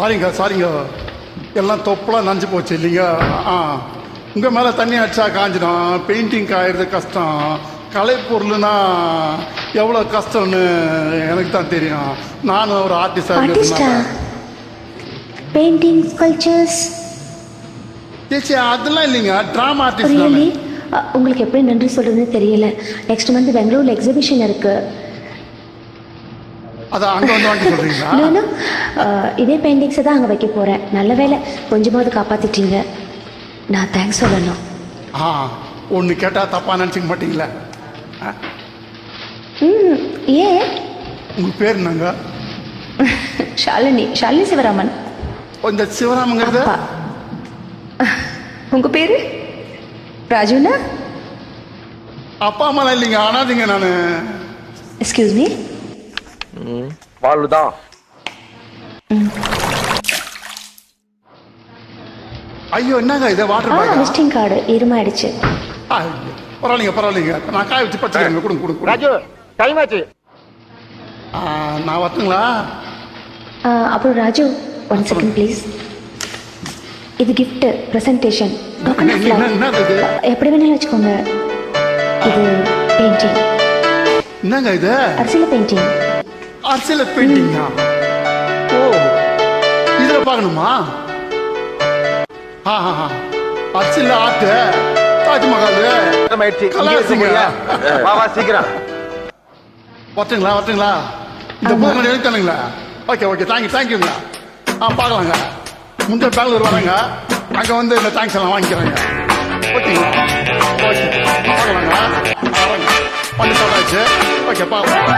சாரிங்க எல்லாம் தொப்பலாம் நனைஞ்சு போச்சு இல்லைங்க. உங்கள் மேலே தண்ணி அடிச்சா காஞ்சிடும். பெயிண்டிங் காயறது கஷ்டம். கலைப்பொருள்னா எவ்வளோ கஷ்டம்னு எனக்கு தான் தெரியும். நானும் ஒரு ஆர்டிஸ்டாக பெயிண்டிங் ஸ்கல்ப்சர்ஸ் சேச்சி அதெல்லாம் இல்லைங்க, ட்ராமா ஆர்டிஸ்ட். உங்களுக்கு எப்படி நன்றி சொல்கிறதுன்னு தெரியல. நெக்ஸ்ட் மந்த் பெங்களூரில் எக்ஸிபிஷன் இருக்குது. அதான் அங்கே வந்து வாங்கி சொல்கிறீங்களா? நானும் இதே பெயிண்டிங்ஸை தான் அங்கே வைக்க போகிறேன். நல்ல வேலை கொஞ்சமாவது காப்பாற்றிட்டீங்க. நான் தேங்க்ஸ் சொல்லணும். ஒன்று கேட்டால் தப்பாக நினச்சிக்க மாட்டீங்களா? ஏன்? உங்கள் பேர் என்னங்க? ஷாலினி சிவராமன். இந்த சிவராமங்கிறது உங்கள் பேர் ராஜுனா? அப்பா அம்மாலாம் இல்லைங்க, ஆனாதீங்க. நான் எக்ஸ்கியூஸ் மீ. வாழ்தான். ஐயோ என்னங்க இது? வாட்டர் பேக் விசிட்டிங் கார்டு இருமாயிடுச்சு. பரவாயில்லைங்க. நான் காய வச்சு பச்சுக்கிறேங்க. கொடுங்க. ராஜு டைம் ஆச்சு. நான் வரட்டுங்களா? அப்புறம் ராஜு ஒன் செகண்ட் ப்ளீஸ். இது கிஃப்ட் ப்ரெசன்டேஷன். எப்படி வேணாலும் வச்சுக்கோங்க. இது பெயிண்டிங். என்னங்க இது? அரசியல் பெயிண்டிங். அரசியல் பெயிண்டிங்கா? ஓ, இதில் பார்க்கணுமா? அரசியல் ஆர்ட், தாஜ்மஹால், சீக்கிரம் வரட்டுங்களா? இந்த புக் எழுத்தானுங்களா? ஓகே தேங்க்யூங்க. பார்க்கலாங்க. முந்தைய பெங்களூர் வரேங்க. அங்கே வந்து இந்த தேங்க்ஸ் எல்லாம் வாங்கிக்கிறாங்க. ஓகேங்களா? ஓகே பார்க்கலாங்க. வரேங்க. பண்ணி சொல்றாச்சு. ஓகே பார்க்கலாம்.